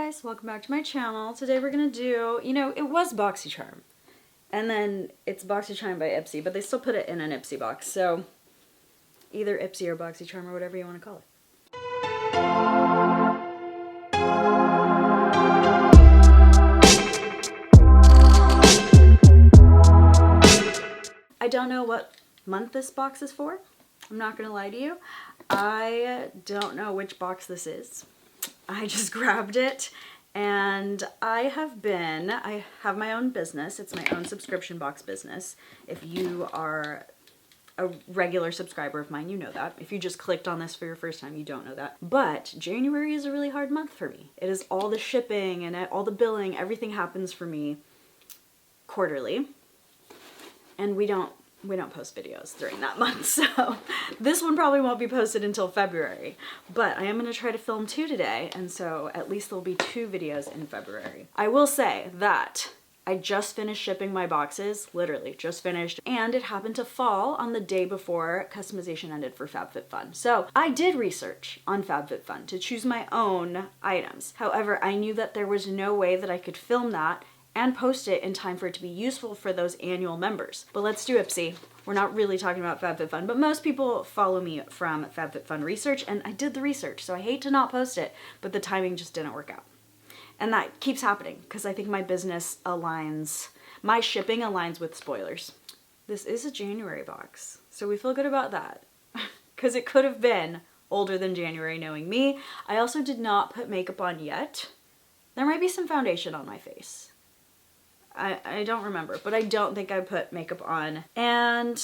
guys, welcome back to my channel. Today we're gonna do, it was Boxycharm. And then it's Boxycharm by Ipsy, but they still put it in an Ipsy box. So either Ipsy or Boxycharm or whatever you want to call it. I don't know what month this box is for. I'm not gonna lie to you. I don't know which box this is. I just grabbed it, and I have my own business. It's my own subscription box business. If you are a regular subscriber of mine, you know that. If you just clicked on this for your first time, you don't know that. But January is a really hard month for me. It is all the shipping and all the billing, everything happens for me quarterly. And we don't post videos during that month, so this one probably won't be posted until February. But I am going to try to film 2 today, and so at least there'll be 2 videos in February. I will say that I just finished shipping my boxes, literally just finished, and it happened to fall on the day before customization ended for FabFitFun. So I did research on FabFitFun to choose my own items. However, I knew that there was no way that I could film that and post it in time for it to be useful for those annual members. But let's do Ipsy. We're not really talking about FabFitFun, but most people follow me from FabFitFun research, and I did the research, so I hate to not post it, but the timing just didn't work out. And that keeps happening because I think my business aligns, my shipping aligns with spoilers. This is a January box, so we feel good about that because it could have been older than January knowing me. I also did not put makeup on yet. There might be some foundation on my face. I don't remember, but I don't think I put makeup on. And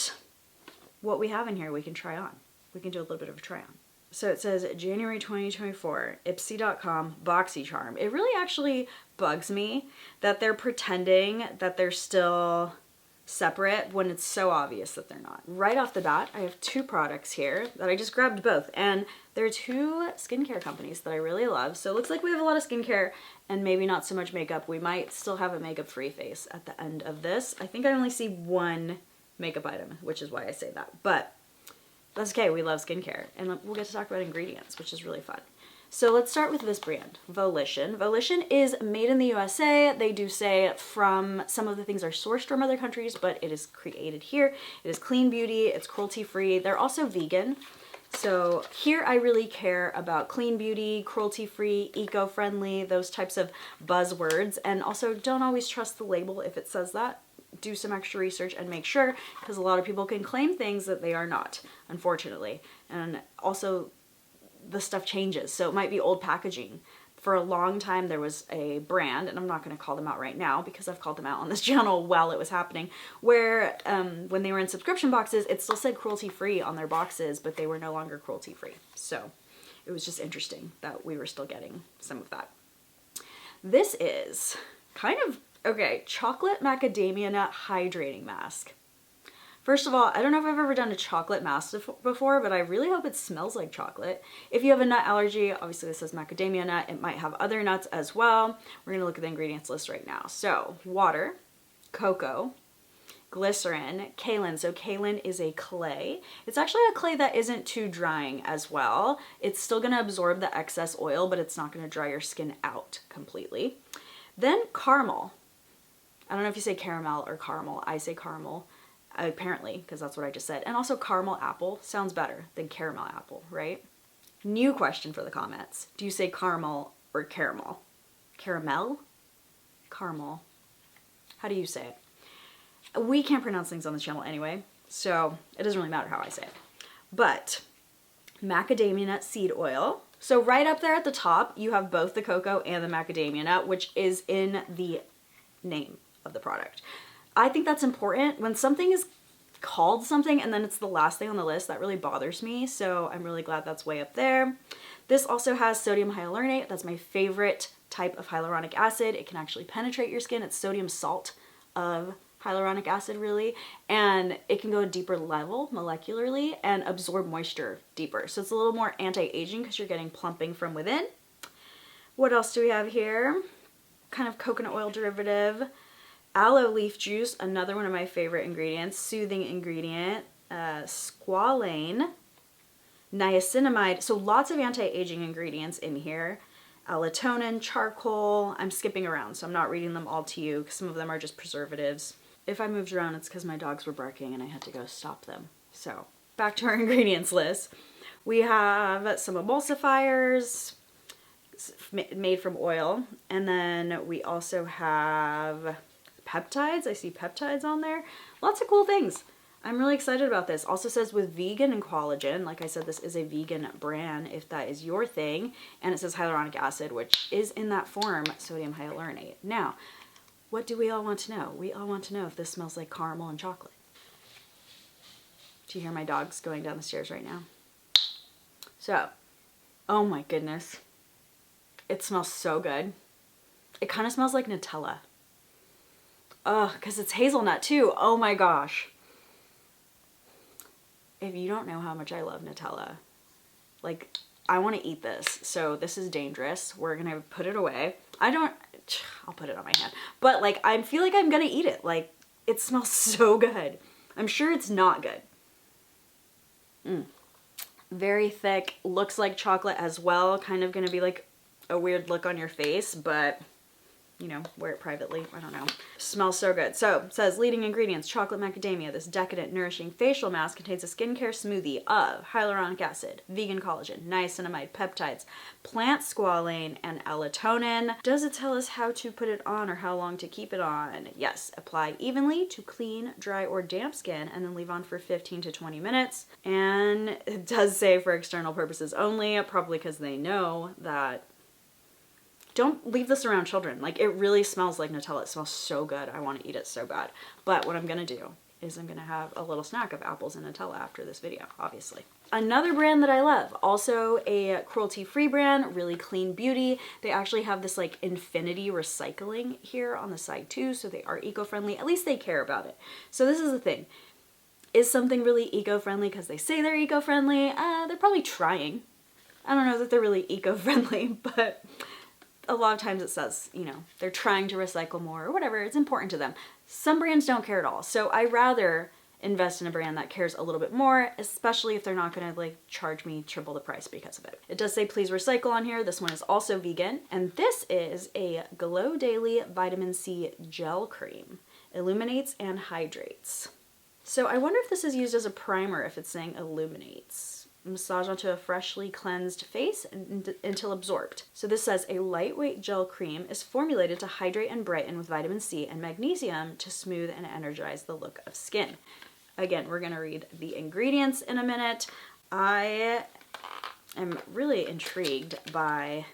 what we have in here we can try on. We can do a little bit of a try on. So it says January 2024, Ipsy.com, Boxycharm. It really actually bugs me that they're pretending that they're still separate when it's so obvious that they're not. Right off the bat, I have 2 products here that I just grabbed both, and they're 2 skincare companies that I really love. So it looks like we have a lot of skincare and maybe not so much makeup. We might still have a makeup-free face at the end of this. I think I only see 1 makeup item, which is why I say that, but that's okay. We love skincare, and we'll get to talk about ingredients, which is really fun. So let's start with this brand, Volition. Volition is made in the USA. They do say some of the things are sourced from other countries, but it is created here. It is clean beauty, it's cruelty-free. They're also vegan. So here I really care about clean beauty, cruelty-free, eco-friendly, those types of buzzwords. And also don't always trust the label if it says that. Do some extra research and make sure, because a lot of people can claim things that they are not, unfortunately. And also the stuff changes, so it might be old packaging. For a long time there was a brand, and I'm not going to call them out right now because I've called them out on this channel while it was happening, where when they were in subscription boxes it still said cruelty free on their boxes, but they were no longer cruelty free. So it was just interesting that we were still getting some of that. This is kind of, okay, chocolate macadamia nut hydrating mask. First of all, I don't know if I've ever done a chocolate mask before, but I really hope it smells like chocolate. If you have a nut allergy, obviously this says macadamia nut. It might have other nuts as well. We're gonna look at the ingredients list right now. So, water, cocoa, glycerin, kaolin. So kaolin is a clay. It's actually a clay that isn't too drying as well. It's still gonna absorb the excess oil, but it's not gonna dry your skin out completely. Then caramel. I don't know if you say caramel or caramel. I say caramel. Apparently, because that's what I just said. And also caramel apple sounds better than caramel apple, right? New question for the comments. Do you say caramel or caramel? Caramel? Caramel. How do you say it? We can't pronounce things on this channel anyway, so it doesn't really matter how I say it. But macadamia nut seed oil. So right up there at the top, you have both the cocoa and the macadamia nut, which is in the name of the product. I think that's important. When something is called something and then it's the last thing on the list, that really bothers me. So I'm really glad that's way up there. This also has sodium hyaluronate. That's my favorite type of hyaluronic acid. It can actually penetrate your skin. It's sodium salt of hyaluronic acid, really. And it can go a deeper level molecularly and absorb moisture deeper. So it's a little more anti-aging because you're getting plumping from within. What else do we have here? Kind of coconut oil derivative. Aloe leaf juice, another one of my favorite ingredients, soothing ingredient, squalane, niacinamide, so lots of anti-aging ingredients in here. melatonin, charcoal. I'm skipping around, so I'm not reading them all to you because some of them are just preservatives. If I moved around, it's because my dogs were barking and I had to go stop them. So back to our ingredients list. We have some emulsifiers made from oil, and then we also have peptides. I see peptides on there. Lots of cool things. I'm really excited about this. Also says with vegan and collagen. Like I said, this is a vegan brand if that is your thing. And it says hyaluronic acid, which is in that form sodium hyaluronate. Now, what do we all want to know? We all want to know if this smells like caramel and chocolate. Do you hear my dogs going down the stairs right now? So, oh my goodness. It smells so good. It kind of smells like Nutella. Ugh, because it's hazelnut too. Oh my gosh. If you don't know how much I love Nutella, like, I want to eat this. So this is dangerous. We're going to put it away. I'll put it on my hand. But like, I feel like I'm going to eat it. Like, it smells so good. I'm sure it's not good. Very thick. Looks like chocolate as well. Kind of going to be like a weird look on your face, but you know, wear it privately. I don't know. Smells so good. So it says leading ingredients, chocolate macadamia. This decadent, nourishing facial mask contains a skincare smoothie of hyaluronic acid, vegan collagen, niacinamide, peptides, plant squalane, and melatonin. Does it tell us how to put it on or how long to keep it on? Yes. Apply evenly to clean, dry, or damp skin and then leave on for 15 to 20 minutes. And it does say for external purposes only, probably because they know that don't leave this around children. Like, it really smells like Nutella. It smells so good. I want to eat it so bad. But what I'm going to do is I'm going to have a little snack of apples and Nutella after this video, obviously. Another brand that I love, also a cruelty-free brand, Really Clean Beauty. They actually have this like infinity recycling here on the side too, so they are eco-friendly. At least they care about it. So this is the thing. Is something really eco-friendly because they say they're eco-friendly? They're probably trying. I don't know that they're really eco-friendly, but a lot of times it says, you know, they're trying to recycle more or whatever. It's important to them. Some brands don't care at all. So I rather invest in a brand that cares a little bit more, especially if they're not going to like charge me triple the price because of it. It does say please recycle on here. This one is also vegan. And this is a Glow Daily Vitamin C Gel Cream. Illuminates and hydrates. So I wonder if this is used as a primer if it's saying illuminates. Massage onto a freshly cleansed face until absorbed. So this says a lightweight gel cream is formulated to hydrate and brighten with vitamin C and magnesium to smooth and energize the look of skin. Again, we're gonna read the ingredients in a minute. I am really intrigued by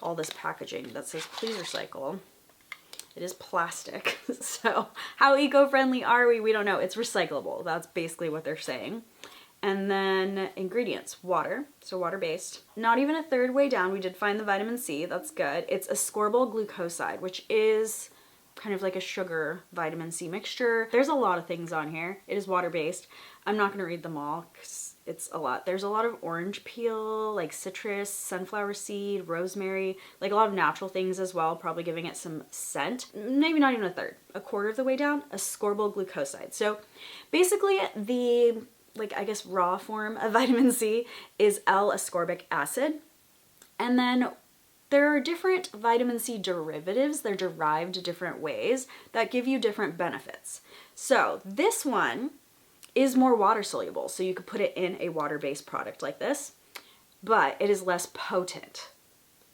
all this packaging that says please recycle. It is plastic, so how eco-friendly are we? We don't know. It's recyclable. That's basically what they're saying. And then ingredients, water, so water-based. Not even a third way down, we did find the vitamin C, that's good. It's ascorbyl glucoside, which is kind of like a sugar vitamin C mixture. There's a lot of things on here. It is water-based. I'm not gonna read them all because it's a lot. There's a lot of orange peel, like citrus, sunflower seed, rosemary, like a lot of natural things as well, probably giving it some scent. Maybe not even a third, a quarter of the way down, ascorbyl glucoside. So basically the like I guess raw form of vitamin C is L-ascorbic acid. And then there are different vitamin C derivatives. They're derived different ways that give you different benefits. So this one is more water soluble. So you could put it in a water-based product like this, but it is less potent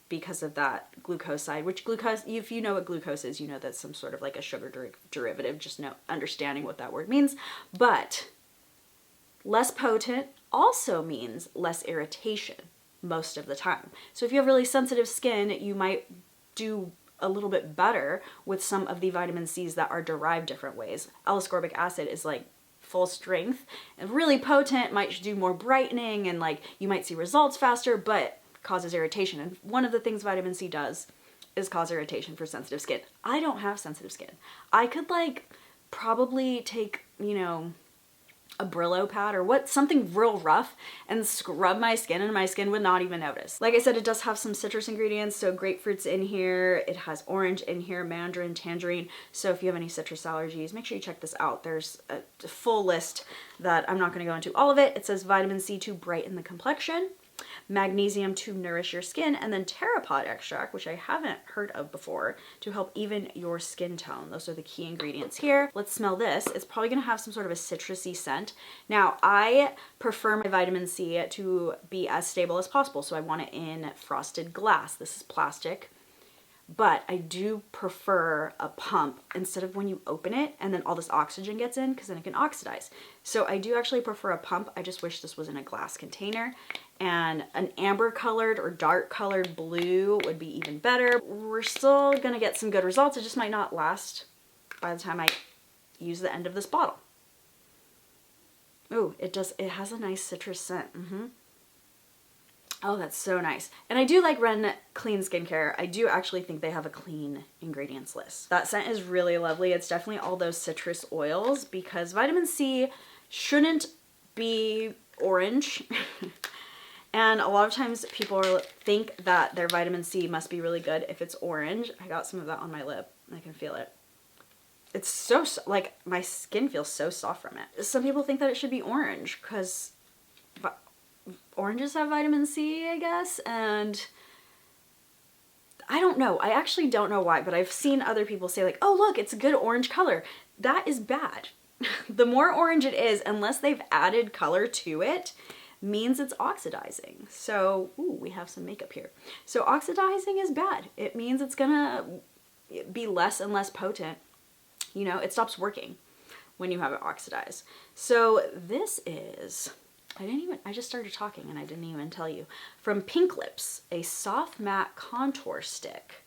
because of that glucoside, which glucose, if you know what glucose is, you know that's some sort of like a sugar derivative, just understanding what that word means. But less potent also means less irritation most of the time. So if you have really sensitive skin, you might do a little bit better with some of the vitamin C's that are derived different ways. L-ascorbic acid is like full strength and really potent, might do more brightening and like you might see results faster, but causes irritation. And one of the things vitamin C does is cause irritation for sensitive skin. I don't have sensitive skin. I could like probably take, you know, a Brillo pad or something real rough and scrub my skin and my skin would not even notice. Like I said, it does have some citrus ingredients, so grapefruit's in here, it has orange in here, mandarin, tangerine. So if you have any citrus allergies, make sure you check this out. There's a full list that I'm not going to go into all of it. It says vitamin C to brighten the complexion. magnesium to nourish your skin, and then pteropod extract, which I haven't heard of before, to help even your skin tone. Those are the key ingredients here. Let's smell this. It's probably gonna have some sort of a citrusy scent. Now, I prefer my vitamin C to be as stable as possible, so I want it in frosted glass. This is plastic. But I do prefer a pump instead of when you open it and then all this oxygen gets in, because then it can oxidize. So I do actually prefer a pump. I just wish this was in a glass container. And an amber colored or dark colored blue would be even better. We're still gonna get some good results. It just might not last by the time I use the end of this bottle. Ooh, it has a nice citrus scent. Oh, that's so nice. And I do like Ren Clean Skincare. I do actually think they have a clean ingredients list. That scent is really lovely. It's definitely all those citrus oils, because vitamin C shouldn't be orange. And a lot of times people think that their vitamin C must be really good if it's orange. I got some of that on my lip. I can feel it. It's so, like, my skin feels so soft from it. Some people think that it should be orange because oranges have vitamin C, I guess, and I don't know. I actually don't know why, but I've seen other people say like, oh look, it's a good orange color. That is bad. The more orange it is, unless they've added color to it, means it's oxidizing. So, ooh, we have some makeup here. So oxidizing is bad. It means it's gonna be less and less potent. You know, it stops working when you have it oxidized. So this is, I just started talking and I didn't even tell you. From Pink Lips, a soft matte contour stick.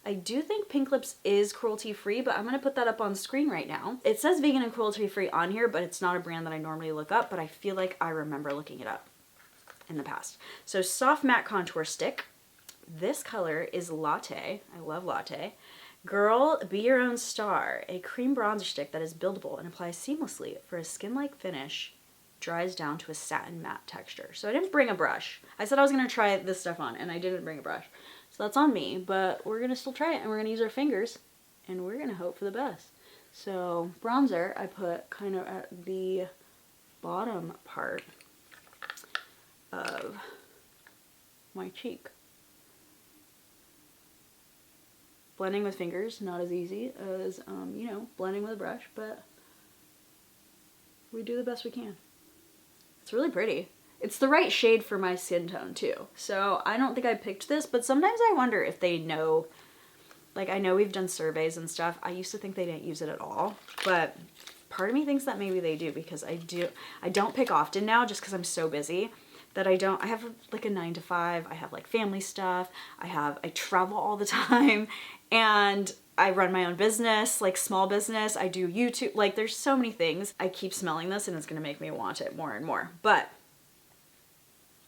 I do think Pink Lips is cruelty-free, but I'm gonna put that up on screen right now. It says vegan and cruelty-free on here, but it's not a brand that I normally look up, but I feel like I remember looking it up in the past. So soft matte contour stick. This color is Latte. I love Latte. Girl, be your own star. A cream bronzer stick that is buildable and applies seamlessly for a skin-like finish. Dries down to a satin matte texture. So I didn't bring a brush. I said I was gonna try this stuff on and I didn't bring a brush. So that's on me, but we're gonna still try it and we're gonna use our fingers and we're gonna hope for the best. So bronzer, I put kind of at the bottom part of my cheek. Blending with fingers, not as easy as, you know, blending with a brush, but we do the best we can. It's really pretty. It's the right shade for my skin tone too. So I don't think I picked this, but sometimes I wonder if they know, like I know we've done surveys and stuff. I used to think they didn't use it at all, but part of me thinks that maybe they do, because I don't pick often now just because I'm so busy that I have like a 9 to 5. I have like family stuff. I travel all the time and I run my own business, like small business. I do YouTube, like there's so many things. I keep smelling this and it's gonna make me want it more and more, but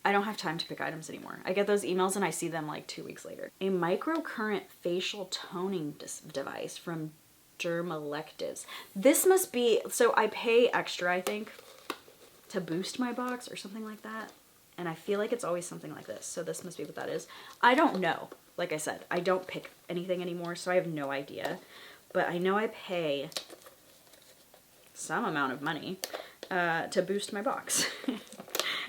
I don't have time to pick items anymore. I get those emails and I see them like 2 weeks later. A microcurrent facial toning device from Dermalactives. This must be, so I pay extra, I think, to boost my box or something like that. And I feel like it's always something like this. So this must be what that is. I don't know. Like I said, I don't pick anything anymore, so I have no idea. But I know I pay some amount of money to boost my box.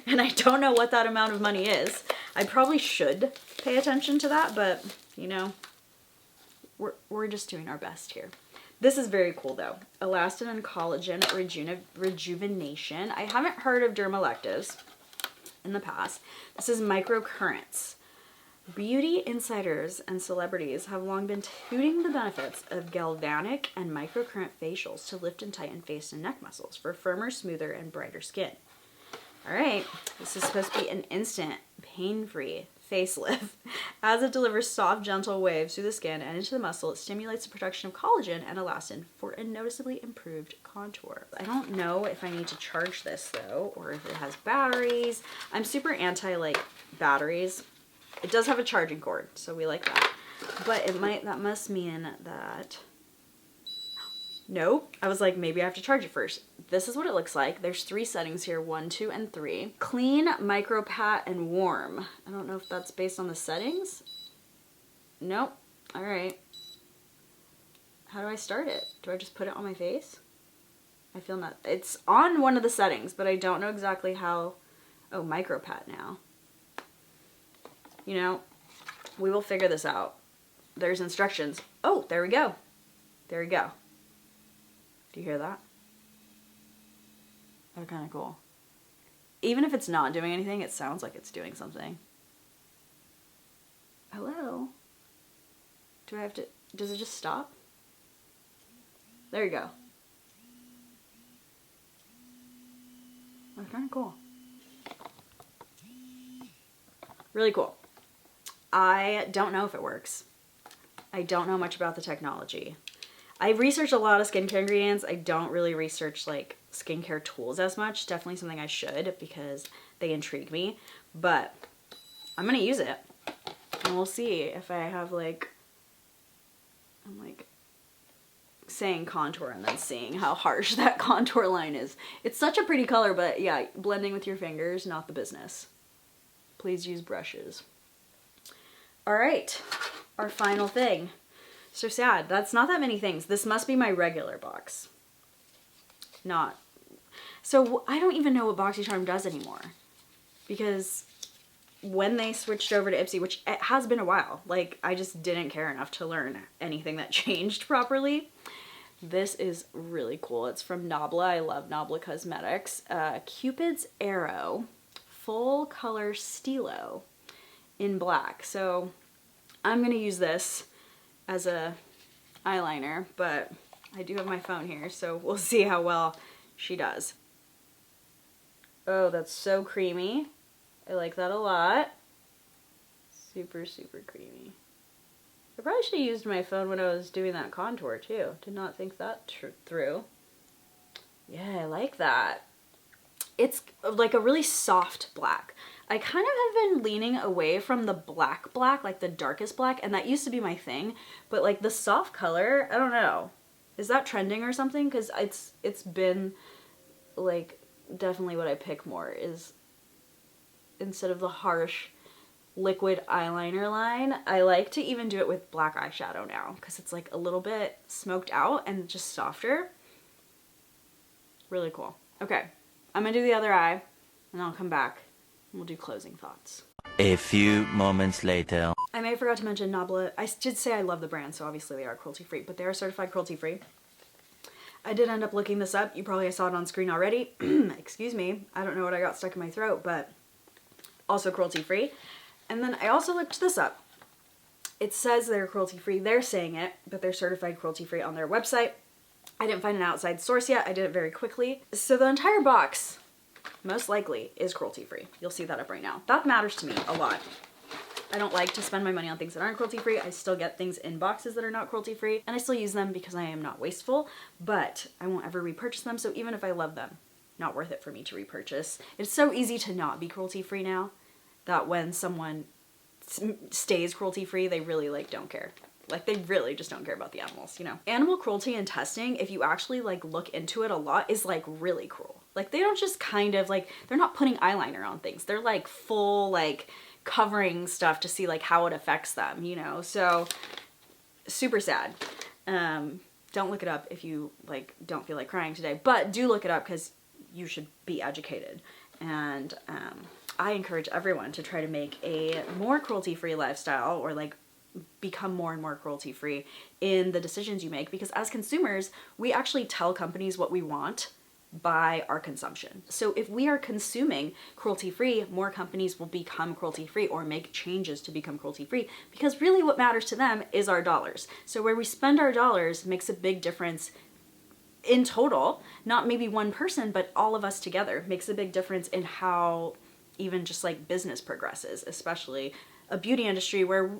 And I don't know what that amount of money is. I probably should pay attention to that, but you know, we're just doing our best here. This is very cool though. Elastin and Collagen Rejuvenation. I haven't heard of Dermalactives in the past. This is Microcurrents. Beauty insiders and celebrities have long been touting the benefits of galvanic and microcurrent facials to lift and tighten face and neck muscles for firmer, smoother, and brighter skin. All right, this is supposed to be an instant, pain-free facelift. As it delivers soft, gentle waves through the skin and into the muscle, it stimulates the production of collagen and elastin for a noticeably improved contour. I don't know if I need to charge this though, or if it has batteries. I'm super anti like batteries. It does have a charging cord, so we like that. But that must mean that, nope. I was like, maybe I have to charge it first. This is what it looks like. There's 3 settings here, 1, 2, and 3. Clean, micro pat, and warm. I don't know if that's based on the settings. Nope. All right. How do I start it? Do I just put it on my face? I feel not. It's on one of the settings, but I don't know exactly how. Oh, micro pat now. you know, we will figure this out. There's instructions. Oh, there we go. There we go. Do you hear that? That's kind of cool. Even if it's not doing anything, it sounds like it's doing something. Hello? Do I have to, does it just stop? There you go. That's kind of cool. Really cool. I don't know if it works. I don't know much about the technology. I researched a lot of skincare ingredients. I don't really research like skincare tools as much. Definitely something I should because they intrigue me. But I'm gonna use it and we'll see if I have like, I'm like saying contour and then seeing how harsh that contour line is. It's such a pretty color, but yeah, blending with your fingers, not the business. Please use brushes. All right, our final thing. So sad. That's not that many things. This must be my regular box. Not. So I don't even know what Boxycharm does anymore. Because when they switched over to Ipsy, which it has been a while, like I just didn't care enough to learn anything that changed properly. This is really cool. It's from Nabla. I love Nabla Cosmetics. Cupid's Arrow Full Color Stilo in black. So I'm going to use this as a eyeliner, but I do have my phone here, so we'll see how well she does. Oh, that's so creamy. I like that a lot. Super, super creamy. I probably should have used my phone when I was doing that contour too. Did not think that through. Yeah, I like that. It's like a really soft black. I kind of have been leaning away from the black, like the darkest black, and that used to be my thing, but like the soft color, I don't know. Is that trending or something? Because it's been like definitely what I pick more is instead of the harsh liquid eyeliner line, I like to even do it with black eyeshadow now because it's like a little bit smoked out and just softer. Really cool. Okay, I'm gonna do the other eye and I'll come back. We'll do closing thoughts. A few moments later. I may have forgot to mention Nabla. I did say I love the brand, so obviously they are cruelty-free, but they are certified cruelty-free. I did end up looking this up. You probably saw it on screen already. Excuse me. I don't know what I got stuck in my throat, but also cruelty-free. And then I also looked this up. It says they're cruelty-free. They're saying it, but they're certified cruelty-free on their website. I didn't find an outside source yet. I did it very quickly. So the entire box most likely is cruelty-free. You'll see that up right now. That matters to me a lot. I don't like to spend my money on things that aren't cruelty-free. I still get things in boxes that are not cruelty-free, and I still use them because I am not wasteful, but I won't ever repurchase them, so even if I love them, not worth it for me to repurchase. It's so easy to not be cruelty-free now that when someone stays cruelty-free, they really like don't care. Like they really just don't care about the animals, you know? Animal cruelty and testing, if you actually like look into it a lot, is like really cruel. Like they don't just kind of like, they're not putting eyeliner on things. They're like full like covering stuff to see like how it affects them, you know? So super sad. Don't look it up if you like don't feel like crying today, but do look it up because you should be educated. And I encourage everyone to try to make a more cruelty-free lifestyle or like become more and more cruelty-free in the decisions you make, because as consumers, we actually tell companies what we want by our consumption. So if we are consuming cruelty-free, more companies will become cruelty-free or make changes to become cruelty-free, because really what matters to them is our dollars. So where we spend our dollars makes a big difference in total, not maybe one person, but all of us together makes a big difference in how even just like business progresses, especially a beauty industry where,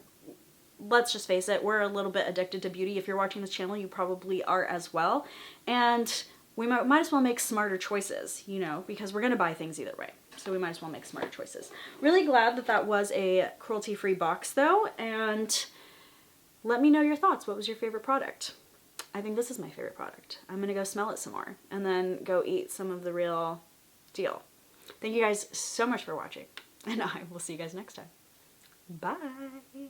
let's just face it, we're a little bit addicted to beauty. If you're watching this channel, you probably are as well. And we might as well make smarter choices, you know, because we're going to buy things either way. So we might as well make smarter choices. Really glad that that was a cruelty-free box though. And let me know your thoughts. What was your favorite product? I think this is my favorite product. I'm going to go smell it some more and then go eat some of the real deal. Thank you guys so much for watching, and I will see you guys next time. Bye.